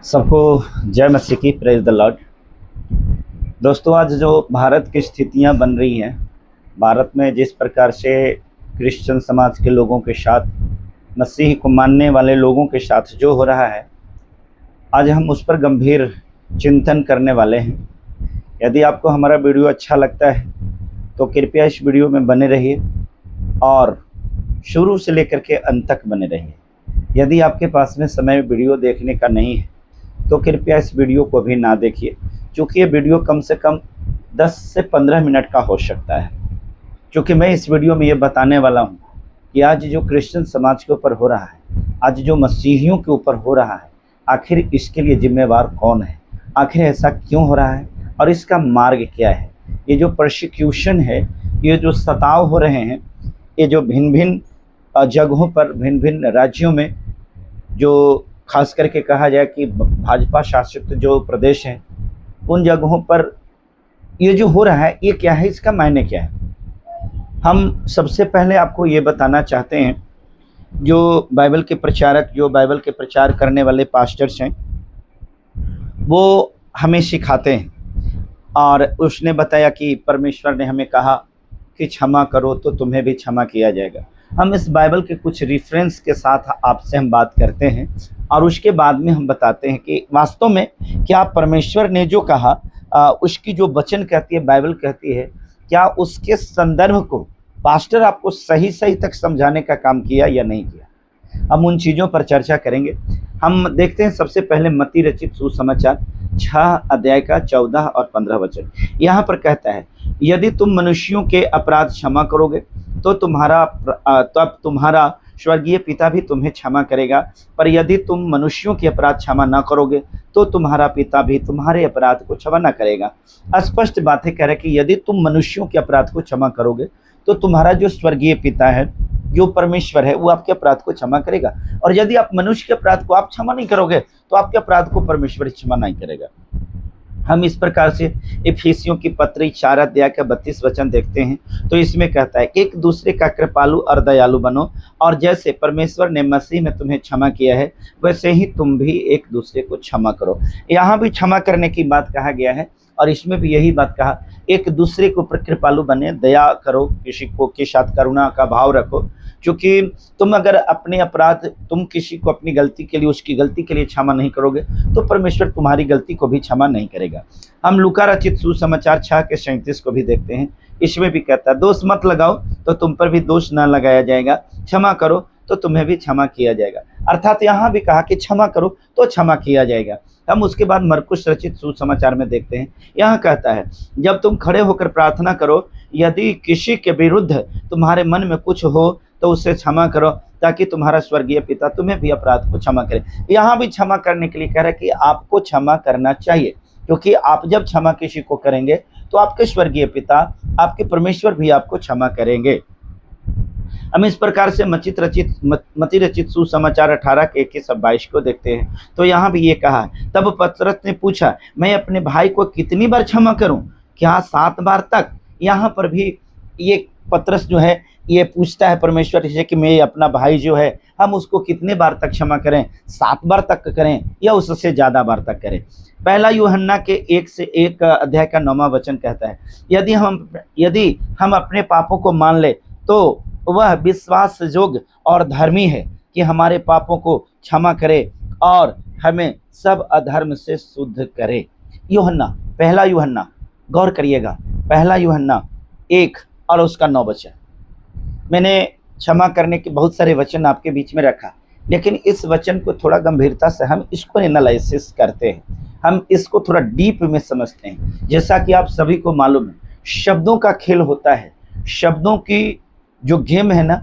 सबको जय मसीह की, प्रेज द लॉर्ड। दोस्तों, आज जो भारत की स्थितियां बन रही हैं, भारत में जिस प्रकार से क्रिश्चियन समाज के लोगों के साथ, मसीह को मानने वाले लोगों के साथ जो हो रहा है, आज हम उस पर गंभीर चिंतन करने वाले हैं। यदि आपको हमारा वीडियो अच्छा लगता है तो कृपया इस वीडियो में बने रहिए और शुरू से लेकर के अंत तक बने रहिए। यदि आपके पास में समय वीडियो देखने का नहीं है तो कृपया इस वीडियो को भी ना देखिए, क्योंकि ये वीडियो कम से कम 10 से 15 मिनट का हो सकता है। क्योंकि मैं इस वीडियो में ये बताने वाला हूँ कि आज जो क्रिश्चियन समाज के ऊपर हो रहा है, आज जो मसीहियों के ऊपर हो रहा है, आखिर इसके लिए जिम्मेवार कौन है, आखिर ऐसा क्यों हो रहा है और इसका मार्ग क्या है। ये जो परसिक्यूशन है, ये जो सताव हो रहे हैं, ये जो भिन्न भिन्न जगहों पर, भिन्न भिन्न राज्यों में, जो खास करके कहा जाए कि भाजपा शासित जो प्रदेश हैं, उन जगहों पर ये जो हो रहा है, ये क्या है, इसका मायने क्या है। हम सबसे पहले आपको ये बताना चाहते हैं, जो बाइबल के प्रचारक, जो बाइबल के प्रचार करने वाले पास्टर्स हैं, वो हमें सिखाते हैं। और उसने बताया कि परमेश्वर ने हमें कहा कि क्षमा करो तो तुम्हें भी क्षमा किया जाएगा। हम इस बाइबल के कुछ रेफरेंस के साथ आपसे हम बात करते हैं और उसके बाद में हम बताते हैं कि वास्तव में क्या परमेश्वर ने जो कहा, उसकी जो वचन कहती है, बाइबल कहती है, क्या उसके संदर्भ को पास्टर आपको सही सही तक समझाने का काम किया या नहीं किया। हम उन चीज़ों पर चर्चा करेंगे। हम देखते हैं सबसे पहले मत्ती रचित सुसमाचार 6 अध्याय का 14 और 15 वचन। यहाँ पर कहता है, यदि तुम मनुष्यों के अपराध क्षमा करोगे तो तुम्हारा स्वर्गीय पिता भी तुम्हें क्षमा करेगा, पर यदि तुम मनुष्यों के अपराध क्षमा न करोगे तो तुम्हारा पिता भी तुम्हारे अपराध को क्षमा न करेगा। स्पष्ट बात है, कह रहे कि यदि तुम मनुष्यों के अपराध को क्षमा करोगे तो तुम्हारा जो स्वर्गीय पिता है, जो परमेश्वर है, वो आपके अपराध को क्षमा करेगा। और यदि आप मनुष्य के अपराध को आप क्षमा नहीं करोगे तो आपके अपराध को परमेश्वर क्षमा नहीं करेगा। हम इस प्रकार से इफिसियों की पत्री 4 अध्याय का 32 वचन देखते हैं, तो इसमें कहता है, एक दूसरे का कृपालु और दयालु बनो, और जैसे परमेश्वर ने मसीह में तुम्हें क्षमा किया है वैसे ही तुम भी एक दूसरे को क्षमा करो। यहाँ भी क्षमा करने की बात कहा गया है और इसमें भी यही बात कहा, एक दूसरे के ऊपर कृपालु बने, दया करो, किसी को के साथ करुणा का भाव रखो। क्योंकि तुम अगर अपने अपराध, तुम किसी को अपनी गलती के लिए, उसकी गलती के लिए क्षमा नहीं करोगे तो परमेश्वर तुम्हारी गलती को भी क्षमा नहीं करेगा। हम लूका रचित सुसमाचार 6 के 37 को भी देखते हैं। इसमें भी कहता है, दोष मत लगाओ तो तुम पर भी दोष ना लगाया जाएगा, क्षमा करो तो तुम्हें भी क्षमा किया जाएगा। अर्थात यहाँ भी कहा कि क्षमा करो तो क्षमा किया जाएगा। हम उसके बाद मरकुस रचित सुसमाचार में देखते हैं, यहाँ कहता है, जब तुम खड़े होकर प्रार्थना करो, यदि किसी के विरुद्ध तुम्हारे मन में कुछ हो तो उसे क्षमा करो, ताकि तुम्हारा स्वर्गीय पिता तुम्हें भी अपराध को क्षमा करे। यहाँ भी क्षमा करने के लिए कह रहा है कि आपको क्षमा करना चाहिए, क्योंकि आप जब क्षमा किसी को करेंगे तो आपके स्वर्गीय पिता, आपके परमेश्वर भी आपको क्षमा करेंगे। हम इस प्रकार से मत्ती रचित सुसमाचार 18 के 21 और 22 को देखते हैं, तो यहाँ भी ये कहा, तब पतरस ने पूछा, मैं अपने भाई को कितनी बार क्षमा करूं, क्या 7 बार तक। यहाँ पर भी ये पतरस जो है, ये पूछता है परमेश्वर से कि मैं अपना भाई जो है, हम उसको कितने बार तक क्षमा करें, 7 बार तक करें या उससे ज़्यादा बार तक करें। पहला यूहन्ना के 1 से 1 अध्याय का 9वां वचन कहता है, यदि हम अपने पापों को मान ले तो वह विश्वास योग्य और धर्मी है कि हमारे पापों को क्षमा करे और हमें सब अधर्म से शुद्ध करे। पहला यूहन्ना, गौर करिएगा, पहला यूहन्ना 1 और उसका 9 वचन। मैंने क्षमा करने के बहुत सारे वचन आपके बीच में रखा, लेकिन इस वचन को थोड़ा गंभीरता से हम इसको एनालिसिस करते हैं, हम इसको थोड़ा डीप में समझते हैं। जैसा कि आप सभी को मालूम है, शब्दों का खेल होता है, शब्दों की जो गेम है ना,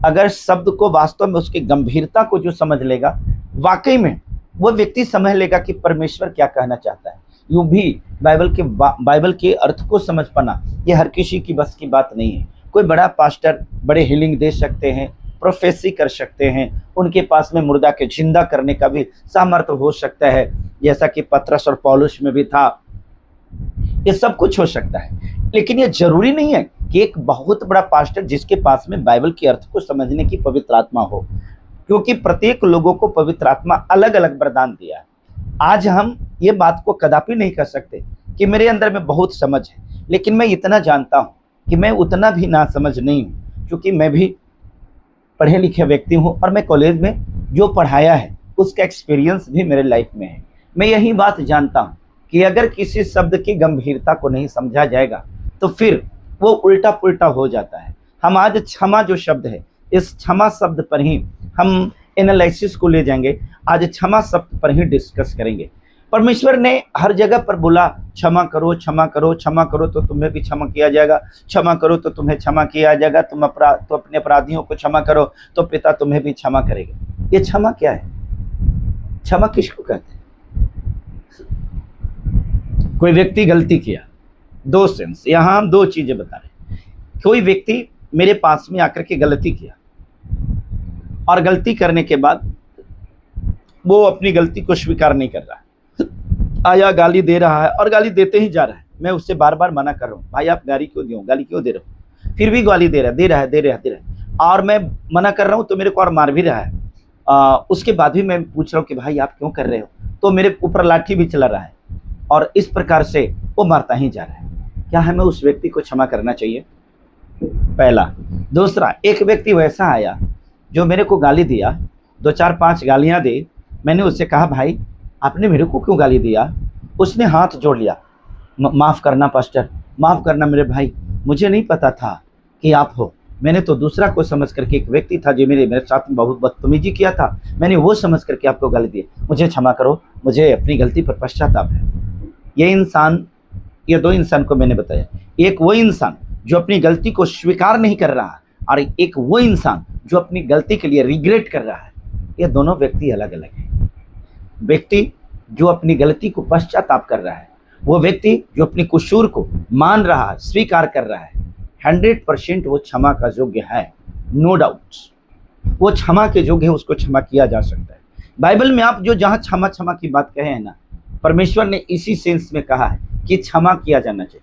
अगर शब्द को वास्तव में उसकी गंभीरता को जो समझ लेगा, वाकई में वो व्यक्ति समझ लेगा कि परमेश्वर क्या कहना चाहता है। यूं भी बाइबल के अर्थ को समझ पाना ये हर किसी की बस की बात नहीं है। कोई बड़ा पास्टर बड़े हीलिंग दे सकते हैं, प्रोफेसी कर सकते हैं, उनके पास में मुर्दा के जिंदा करने का भी सामर्थ्य हो सकता है, जैसा कि पतरस और पौलुस में भी था। ये सब कुछ हो सकता है, लेकिन ये जरूरी नहीं है कि एक बहुत बड़ा पास्टर जिसके पास में बाइबल के अर्थ को समझने की पवित्र आत्मा हो, क्योंकि प्रत्येक लोगों को पवित्र आत्मा अलग अलग वरदान दिया है। आज हम ये बात को कदापि नहीं कर सकते कि मेरे अंदर में बहुत समझ है, लेकिन मैं इतना जानता हूँ कि मैं उतना भी ना समझ नहीं हूँ, क्योंकि मैं भी पढ़े लिखे व्यक्ति हूँ और मैं कॉलेज में जो पढ़ाया है उसका एक्सपीरियंस भी मेरे लाइफ में है। मैं यही बात जानता हूँ कि अगर किसी शब्द की गंभीरता को नहीं समझा जाएगा तो फिर वो उल्टा पुल्टा हो जाता है। हम आज क्षमा जो शब्द है, इस क्षमा शब्द पर ही हम एनालिसिस को ले जाएंगे। आज क्षमा शब्द पर ही डिस्कस करेंगे। परमेश्वर ने हर जगह पर बोला क्षमा करो, क्षमा करो, क्षमा करो तो तुम्हें भी क्षमा किया जाएगा, क्षमा करो तो तुम्हें क्षमा किया जाएगा, तुम तो अपने अपराधियों को क्षमा करो तो पिता तुम्हें भी क्षमा करेगा। ये क्षमा क्या है? क्षमा किसको कहते हैं? कोई व्यक्ति गलती किया, दो सेंस, यहां हम दो चीजें बता रहे हैं। कोई व्यक्ति मेरे पास में आकर के गलती किया और गलती करने के बाद वो अपनी गलती को स्वीकार नहीं कर रहा है, आया गाली दे रहा है और गाली देते ही जा रहा है। मैं उससे बार बार मना कर रहा हूँ, भाई आप गाली क्यों दे रहे हो, फिर भी गाली दे रहा है और मैं मना कर रहा हूँ तो मेरे को और मार भी रहा है। उसके बाद भी मैं पूछ रहा हूँ कि भाई आप क्यों कर रहे हो, तो मेरे ऊपर लाठी भी चला रहा है और इस प्रकार से वो मारता ही जा रहा है। क्या हमें उस व्यक्ति को क्षमा करना चाहिए? पहला। दूसरा, एक व्यक्ति वैसा आया जो मेरे को गाली दिया, 2 4 5 गालियां दी। मैंने उससे कहा भाई आपने मेरे को क्यों गाली दिया? उसने हाथ जोड़ लिया, माफ़ करना पास्टर, माफ़ करना मेरे भाई, मुझे नहीं पता था कि आप हो। मैंने तो दूसरा को समझ करके, एक व्यक्ति था जो मेरे साथ में बहुत बदतमीजी किया था, मैंने वो समझ करके आपको गाली दी, मुझे क्षमा करो, मुझे अपनी गलती पर पश्चाताप है। ये दो इंसान को मैंने बताया। एक वो इंसान जो अपनी गलती को स्वीकार नहीं कर रहा और एक वो इंसान जो अपनी गलती के लिए रिग्रेट कर रहा है। ये दोनों व्यक्ति अलग अलग हैं। व्यक्ति जो अपनी गलती को पश्चाताप कर रहा है, वो व्यक्ति जो अपनी कसूर को मान रहा है, स्वीकार कर रहा है, 100% वो क्षमा का योग्य है, नो डाउट। वो क्षमा के योग्य है, उसको क्षमा किया जा सकता है। बाइबल में आप जो जहाँ क्षमा की बात कहे हैं ना, परमेश्वर ने इसी सेंस में कहा है कि क्षमा किया जाना चाहिए,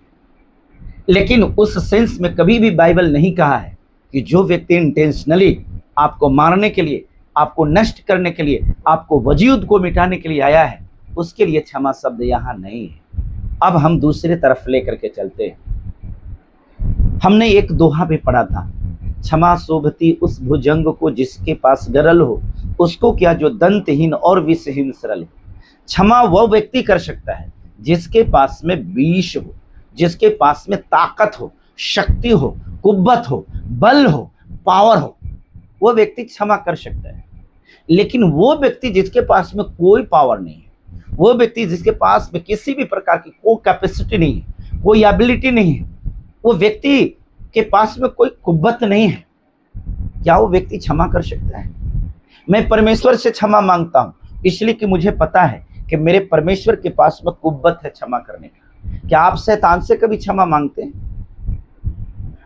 लेकिन उस सेंस में कभी भी बाइबल नहीं कहा है कि जो व्यक्ति इंटेंशनली आपको मारने के लिए, आपको नष्ट करने के लिए, आपको वजूद को मिटाने के लिए आया है, उसके लिए क्षमा शब्द यहाँ नहीं है। अब हम दूसरे तरफ लेकर के चलते हैं। हमने एक दोहा भी पढ़ा था, क्षमा शोभती उस भुजंग को जिसके पास गरल हो, उसको क्या जो दंतहीन और विषहीन सरल हो। क्षमा वह व्यक्ति कर सकता है जिसके पास में विष हो, जिसके पास में ताकत हो, शक्ति हो, कुव्वत हो, बल हो, पावर हो, वो व्यक्ति क्षमा कर सकता है। लेकिन वो व्यक्ति जिसके पास में कोई पावर नहीं है, वो व्यक्ति जिसके पास में किसी भी प्रकार की कोई कैपेसिटी नहीं है, कोई एबिलिटी नहीं है, वो व्यक्ति के पास में कोई कुव्वत नहीं है, क्या वो व्यक्ति क्षमा कर सकता है? मैं परमेश्वर से क्षमा मांगता हूं इसलिए कि मुझे पता है कि मेरे परमेश्वर के पास में कुव्वत है क्षमा करने का। क्या आप शैतान से कभी क्षमा मांगते हैं?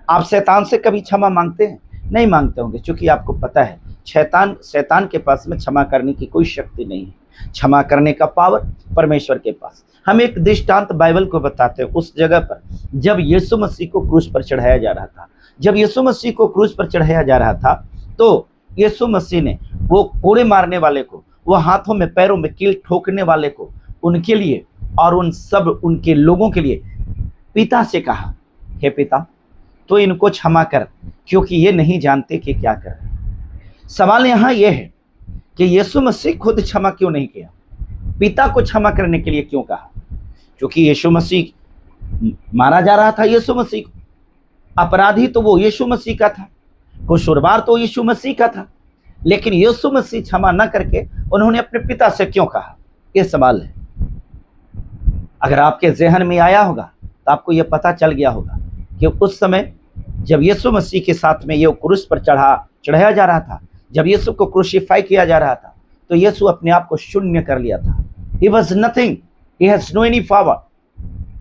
आप शैतान से कभी क्षमा मांगते हैं? नहीं मांगते होंगे, क्योंकि आपको पता है शैतान के पास में क्षमा करने की कोई शक्ति नहीं है। क्षमा करने का पावर परमेश्वर के पास। हम एक दृष्टांत बाइबल को बताते हैं, उस जगह पर जब यीशु मसीह को क्रूस पर चढ़ाया जा रहा था। जब यीशु मसीह को क्रूस पर चढ़ाया जा रहा था तो यीशु मसीह ने वो कोड़े मारने वाले को, वो हाथों में पैरों में कील ठोकने वाले को, उनके लिए और उन सब उनके लोगों के लिए पिता से कहा, हे पिता तो इनको क्षमा कर, क्योंकि ये नहीं जानते कि क्या कर रहे हैं। सवाल यहाँ यह है कि यीशु मसीह खुद क्षमा क्यों नहीं किया? पिता को क्षमा करने के लिए क्यों कहा? क्योंकि यीशु मसीह मारा जा रहा था, यीशु मसीह को, अपराधी तो वो यीशु मसीह का था, कसूरवार तो यीशु मसीह का था, लेकिन यीशु मसीह क्षमा न करके उन्होंने अपने पिता से क्यों कहा? यह सवाल है। अगर आपके जहन में आया होगा तो आपको यह पता चल गया होगा कि उस समय जब यीशु मसीह के साथ में ये क्रूस पर चढ़ाया जा रहा था, जब यीशु को क्रूसिफाई किया जा रहा था, तो यीशु अपने आप को शून्य कर लिया था। He was nothing, he has no any power।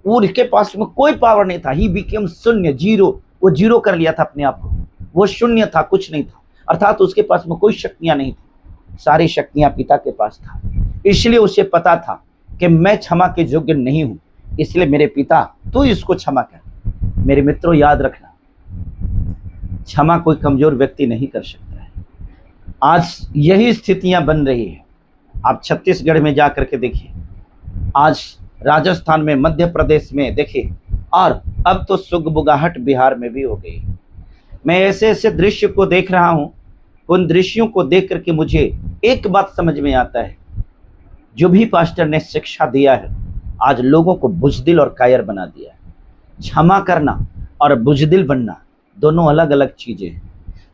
उसके पास में कोई पावर नहीं था। He became शून्य, जीरो। वो जीरो कर लिया था अपने आप को, वो शून्य था, कुछ नहीं था, अर्थात उसके पास में कोई शक्तियां नहीं थी, सारी शक्तियां पिता के पास था। इसलिए उसे पता था कि मैं क्षमा के योग्य नहीं हूं, इसलिए मेरे पिता तू इसको क्षमा कर। मेरे मित्रों याद रखना, क्षमा कोई कमजोर व्यक्ति नहीं कर सकता है। आज यही स्थितियां बन रही है। आप छत्तीसगढ़ में जा करके देखिए, आज राजस्थान में, मध्य प्रदेश में देखिए, और अब तो सुगबुगाहट बिहार में भी हो गई। मैं ऐसे ऐसे दृश्य को देख रहा हूँ, उन दृश्यों को देख करके मुझे एक बात समझ में आता है, जो भी पास्टर ने शिक्षा दिया है आज लोगों को बुजदिल और कायर बना दिया है। क्षमा करना और बुजदिल बनना दोनों अलग अलग चीजें हैं।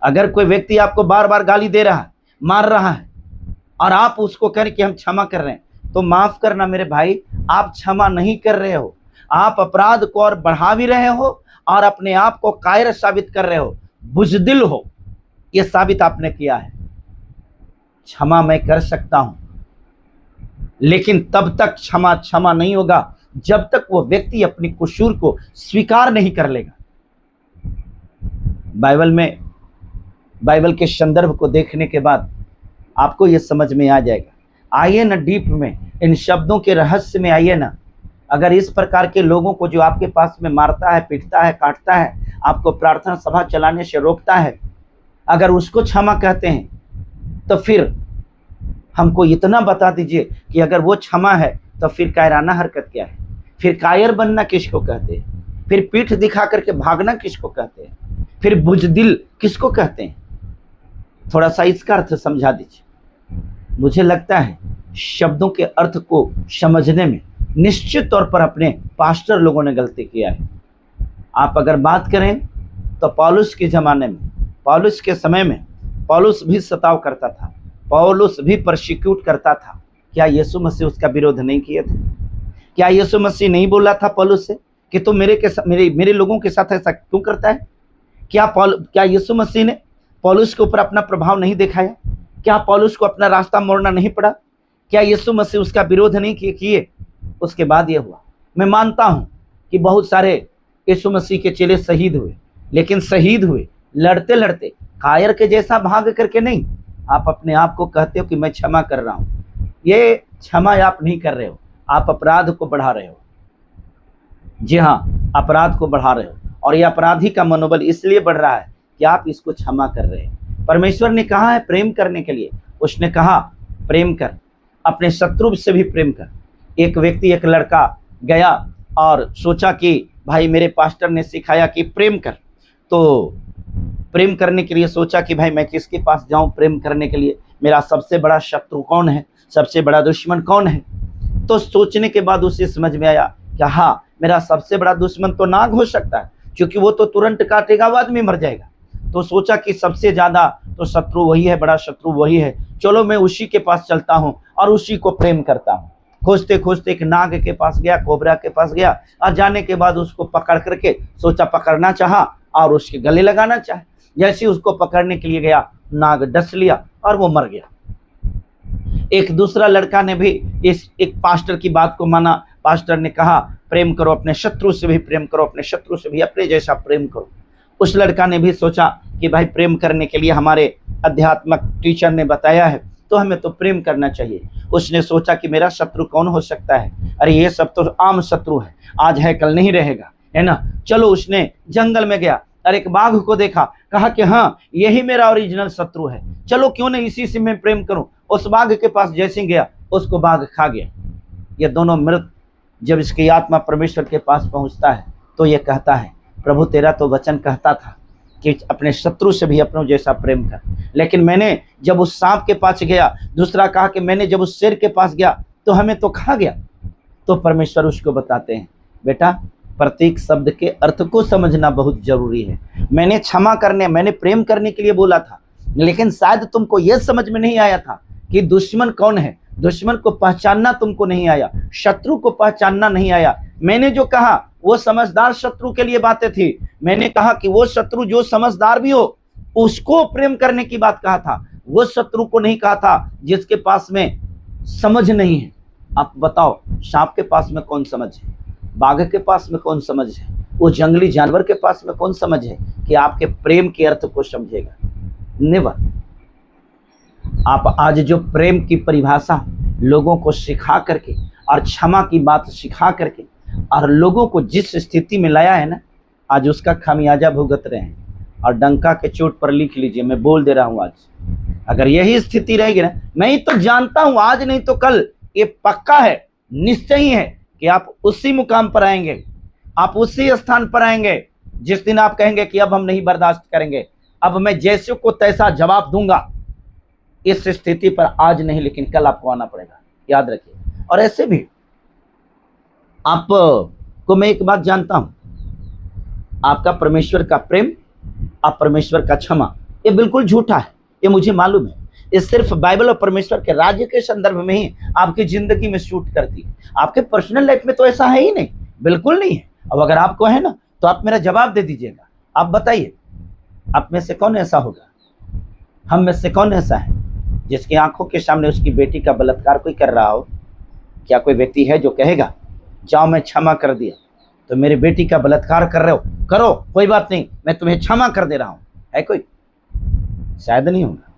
अगर कोई व्यक्ति आपको बार बार गाली दे रहा है, मार रहा है, और आप उसको कहें कि हम क्षमा कर रहे हैं, तो माफ करना मेरे भाई, आप क्षमा नहीं कर रहे हो, आप अपराध को और बढ़ा भी रहे हो और अपने आप को कायर साबित कर रहे हो, बुजदिल हो, यह साबित आपने किया है। क्षमा मैं कर सकता हूं, लेकिन तब तक क्षमा नहीं होगा जब तक वो व्यक्ति अपनी कसूर को स्वीकार नहीं कर लेगा। बाइबल के संदर्भ को देखने के बाद आपको यह समझ में आ जाएगा। आइए ना डीप में, इन शब्दों के रहस्य में आइए ना। अगर इस प्रकार के लोगों को जो आपके पास में मारता है, पीटता है, काटता है, आपको प्रार्थना सभा चलाने से रोकता है, अगर उसको क्षमा कहते हैं, तो फिर हमको इतना बता दीजिए कि अगर वो क्षमा है तो फिर कायराना हरकत क्या है? फिर कायर बनना किसको कहते हैं? फिर पीठ दिखा करके भागना किसको कहते हैं? फिर बुजदिल किसको कहते हैं? थोड़ा सा इसका अर्थ समझा दीजिए। मुझे लगता है शब्दों के अर्थ को समझने में निश्चित तौर पर अपने पास्टर लोगों ने गलती किया है। आप अगर बात करें तो पौलुस के ज़माने में, पौलुस के समय में, पौलुस भी सताव करता था, पौलुस भी परसिक्यूट करता था। क्या यीशु मसीह उसका विरोध नहीं किए थे? क्या यीशु मसीह नहीं बोला था पौलुस से कि तुम मेरे लोगों के साथ ऐसा क्यों करता है? क्या यीशु मसीह ने पौलुस के ऊपर अपना प्रभाव नहीं दिखाया? क्या पौलुस को अपना रास्ता मोड़ना नहीं पड़ा? क्या यीशु मसीह उसका विरोध नहीं किए? उसके बाद ये हुआ। मैं मानता हूं कि बहुत सारे यीशु मसीह के चेले शहीद हुए, लेकिन शहीद हुए लड़ते लड़ते, कायर के जैसा भाग करके नहीं। आप अपने आप को कहते हो कि मैं क्षमा कर रहा हूं, ये क्षमा आप नहीं कर रहे हो, आप अपराध को बढ़ा रहे हो। जी हाँ, अपराध को बढ़ा रहे हो, और ये अपराधी का मनोबल इसलिए बढ़ रहा है कि आप इसको क्षमा कर रहे हैं। परमेश्वर ने कहा है प्रेम करने के लिए, उसने कहा प्रेम कर, अपने शत्रु से भी प्रेम कर। एक व्यक्ति, एक लड़का गया और सोचा कि भाई मेरे पास्टर ने सिखाया कि प्रेम कर, तो प्रेम करने के लिए सोचा कि भाई मैं किसके पास जाऊं प्रेम करने के लिए, मेरा सबसे बड़ा शत्रु कौन है, सबसे बड़ा दुश्मन कौन है। तो सोचने के बाद उसे समझ में आया कि हाँ, मेरा सबसे बड़ा दुश्मन तो नाग हो सकता है, क्योंकि वो तो तुरंत काटेगा, बाद में मर जाएगा। तो सोचा कि सबसे ज्यादा तो शत्रु वही है, बड़ा शत्रु वही है, चलो मैं उसी के पास चलता हूँ और उसी को प्रेम करता हूँ। खोजते खोजते एक नाग के पास गया, कोबरा के पास गया, और जाने के बाद उसको पकड़ करके सोचा, पकड़ना चाहा और उसके गले लगाना चाहे। जैसे उसको पकड़ने के लिए गया, नाग डस लिया और वो मर गया। एक दूसरा लड़का ने भी एक पास्टर की बात को माना। पास्टर ने कहा प्रेम करो, अपने शत्रु से भी प्रेम करो, अपने शत्रु से भी अपने जैसा प्रेम करो। उस लड़का ने भी सोचा कि भाई प्रेम करने के लिए हमारे आध्यात्मिक टीचर ने बताया है, तो हमें तो प्रेम करना चाहिए। उसने सोचा कि मेरा शत्रु कौन हो सकता है, अरे ये सब तो आम शत्रु है, आज है कल नहीं रहेगा, है ना। चलो उसने जंगल में गया और एक बाघ को देखा, कहा कि हाँ यही मेरा ओरिजिनल शत्रु है, चलो क्यों नहीं इसी से मैं प्रेम करूं। उस बाघ के पास जैसे गया, उसको बाघ खा गया। ये दोनों मृत। जब इसकी आत्मा परमेश्वर के पास पहुंचता है तो ये कहता है, प्रभु तेरा तो वचन कहता था कि अपने शत्रु से भी अपनों जैसा प्रेम कर, लेकिन मैंने जब उस सांप के पास गया, दूसरा कहा कि मैंने जब उस शेर के पास गया तो हमें तो खा गया। तो परमेश्वर उसको बताते हैं, बेटा प्रत्येक शब्द के अर्थ को समझना बहुत जरूरी है। मैंने क्षमा करने, मैंने प्रेम करने के लिए बोला था, लेकिन शायद तुमको यह समझ में नहीं आया था कि दुश्मन कौन है। दुश्मन को पहचानना तुमको नहीं आया, शत्रु को पहचानना नहीं आया। मैंने जो कहा वो समझदार शत्रु के लिए बातें थी। मैंने कहा कि वो शत्रु जो समझदार भी हो उसको प्रेम करने की बात कहा था, वो शत्रु को नहीं कहा था जिसके पास में समझ नहीं है। आप बताओ, सांप के पास में कौन समझ है, बाघ के पास में कौन समझ है, वो जंगली जानवर के पास में कौन समझ है कि आपके प्रेम के अर्थ को समझेगा? नेवर। आप आज जो प्रेम की परिभाषा लोगों को सिखा करके और क्षमा की बात सिखा करके और लोगों को जिस स्थिति में लाया है ना, आज उसका खामियाजा भुगत रहे हैं। और डंका के चोट पर लिख लीजिए, मैं बोल दे रहा हूँ आज अगर यही स्थिति रहेगी ना, मैं ही तो जानता हूं आज नहीं तो कल, ये पक्का है, निश्चय ही है कि आप उसी मुकाम पर आएंगे, आप उसी स्थान पर आएंगे जिस दिन आप कहेंगे कि अब हम नहीं बर्दाश्त करेंगे, अब मैं जैसे को तैसा जवाब दूंगा। इस स्थिति पर आज नहीं लेकिन कल आपको आना पड़ेगा, याद रखिए। और ऐसे भी आपको मैं एक बात जानता हूं, आपका परमेश्वर का प्रेम, आप परमेश्वर का क्षमा, ये बिल्कुल झूठा है, ये मुझे मालूम है। ये सिर्फ बाइबल और परमेश्वर के राज्य के संदर्भ में ही आपकी जिंदगी में शूट करती है। आपके पर्सनल लाइफ में तो ऐसा है ही नहीं, बिल्कुल नहीं है। अब अगर आपको है ना तो आप मेरा जवाब दे दीजिएगा। आप बताइए, आप में से कौन ऐसा होगा, हम में से कौन ऐसा है जिसकी आंखों के सामने उसकी बेटी का बलात्कार कोई कर रहा हो? क्या कोई व्यक्ति है जो कहेगा जाओ मैं क्षमा कर दिया, तो मेरी बेटी का बलात्कार कर रहे हो, करो, कोई बात नहीं, मैं तुम्हें क्षमा कर दे रहा हूं? है कोई? शायद नहीं होगा।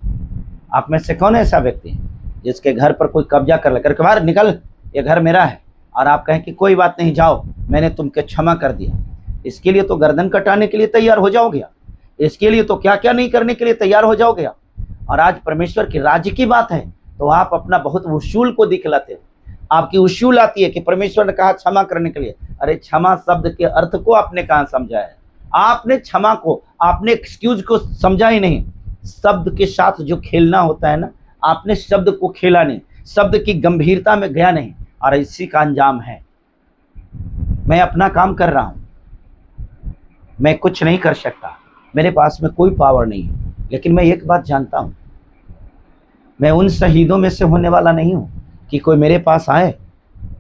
आप में से कौन ऐसा व्यक्ति है जिसके घर पर कोई कब्जा कर ले, करके बाहर निकल, ये घर मेरा है, और आप कहें कि कोई बात नहीं जाओ मैंने तुमको क्षमा कर दिया? इसके लिए तो गर्दन कटाने के लिए तैयार हो जाओगे, इसके लिए तो क्या क्या नहीं करने के लिए तैयार हो जाओगे। और आज परमेश्वर के राज्य की बात है तो आप अपना बहुत उसूल को दिखलाते हो, आपकी उसूल आती है कि परमेश्वर ने कहा क्षमा करने के लिए। अरे क्षमा शब्द के अर्थ को आपने कहाँ समझा है? आपने क्षमा को, आपने एक्सक्यूज को समझा ही नहीं। शब्द के साथ जो खेलना होता है ना, आपने शब्द को खेला नहीं, शब्द की गंभीरता में गया नहीं, और इसी का अंजाम है। मैं अपना काम कर रहा हूं, मैं कुछ नहीं कर सकता, मेरे पास में कोई पावर नहीं है, लेकिन मैं एक बात जानता हूं, मैं उन शहीदों में से होने वाला नहीं हूं कि कोई मेरे पास आए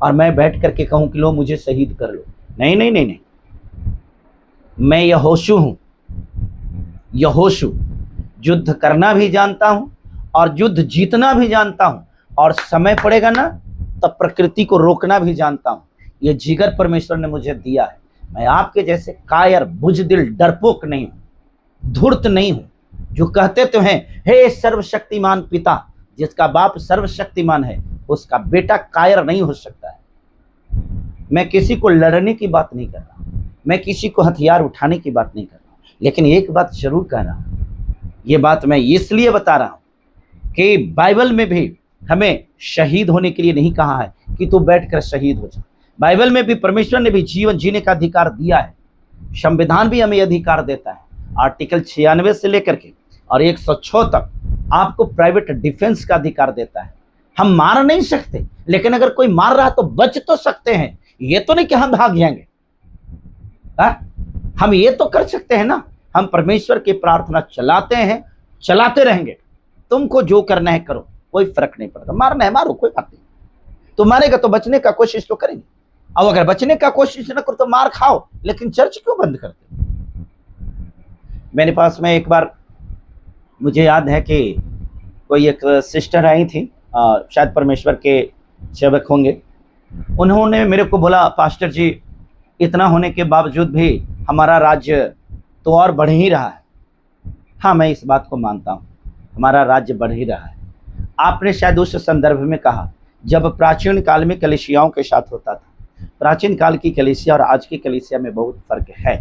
और मैं बैठ करके कहूं कि लो मुझे शहीद कर लो। नहीं नहीं नहीं नहीं, मैं यहोशू हूं, यहोशू। युद्ध करना भी जानता हूं और युद्ध जीतना भी जानता हूं, और समय पड़ेगा ना तब प्रकृति को रोकना भी जानता हूं। ये जिगर परमेश्वर ने मुझे दिया है। मैं आपके जैसे कायर, बुजदिल, डरपोक नहीं हूं, धूर्त नहीं हूं, जो कहते तो हैं हे सर्वशक्तिमान पिता। जिसका बाप सर्वशक्तिमान है उसका बेटा कायर नहीं हो सकता है। मैं किसी को लड़ने की बात नहीं कर रहा, मैं किसी को हथियार उठाने की बात नहीं कर रहा, लेकिन एक बात जरूर कह रहा हूं। ये बात मैं इसलिए बता रहा हूं कि बाइबल में भी हमें शहीद होने के लिए नहीं कहा है कि तू बैठकर शहीद हो जा। बाइबल में भी परमेश्वर ने भी जीवन जीने का अधिकार दिया है। संविधान भी हमें अधिकार देता है, आर्टिकल 96 से लेकर के और 106 तक आपको प्राइवेट डिफेंस का अधिकार देता है। हम मार नहीं सकते, लेकिन अगर कोई मार रहा तो बच तो सकते हैं। ये तो नहीं कि हम भाग जाएंगे, हम ये तो कर सकते हैं ना, हम परमेश्वर की प्रार्थना चलाते हैं, चलाते रहेंगे। तुमको जो करना है करो, कोई फर्क नहीं पड़ता। मारना है मारो, कोई बात नहीं। तो मारेगा तो बचने का कोशिश तो करेंगे, अब अगर बचने का कोशिश न करो तो मार खाओ, लेकिन चर्च क्यों बंद करते? मेरे पास में एक बार मुझे याद है कि कोई एक सिस्टर आई थी, शायद परमेश्वर के सेवक होंगे। उन्होंने मेरे को बोला पास्टर जी, इतना होने के बावजूद भी हमारा राज्य तो और बढ़ ही रहा है। हाँ, मैं इस बात को मानता हूँ, हमारा राज्य बढ़ ही रहा है। आपने शायद उस संदर्भ में कहा जब प्राचीन काल में कलीसियाओं के साथ होता था। प्राचीन काल की कलीसिया और आज की कलीसिया में बहुत फर्क है।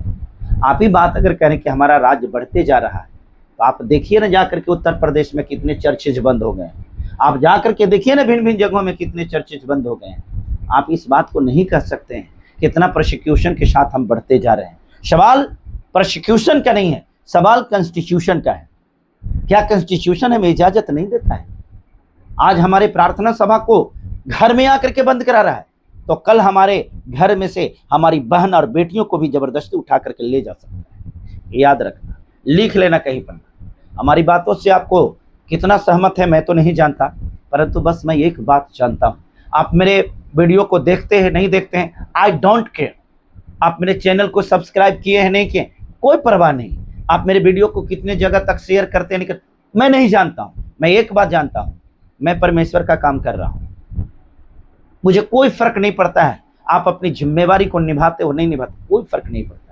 आप ही बात अगर करें कि हमारा राज्य बढ़ते जा रहा है, तो आप देखिए ना जाकर के उत्तर प्रदेश में कितने चर्चेज बंद हो गए हैं। आप जाकर के देखिए ना भिन्न भिन्न जगहों में कितने चर्चेज बंद हो गए हैं। आप इस बात को नहीं कह सकते हैं कितना प्रोसिक्यूशन के साथ हम बढ़ते जा रहे हैं। सवाल प्रोसिक्यूशन का नहीं है, सवाल कॉन्स्टिट्यूशन का है। क्या कॉन्स्टिट्यूशन हमें इजाजत नहीं देता है? आज हमारे प्रार्थना सभा को घर में आकर के बंद करा रहा है, तो कल हमारे घर में से हमारी बहन और बेटियों को भी जबरदस्ती उठा करके ले जा सकता है। याद रखना, लिख लेना कहीं पर। हमारी बातों से आपको कितना सहमत है मैं तो नहीं जानता, परंतु बस मैं एक बात जानता हूँ, आप मेरे वीडियो को देखते हैं नहीं देखते हैं, आई डोंट केयर। आप मेरे चैनल को सब्सक्राइब किए हैं नहीं किए, कोई परवाह नहीं। आप मेरे वीडियो को कितने जगह तक शेयर करते हैं नहीं करते, मैं नहीं जानता हूँ। मैं एक बात जानता हूँ, मैं परमेश्वर का काम कर रहा हूँ, मुझे कोई फर्क नहीं पड़ता है आप अपनी जिम्मेवारी को निभाते हो नहीं निभाते, कोई फर्क नहीं पड़ता।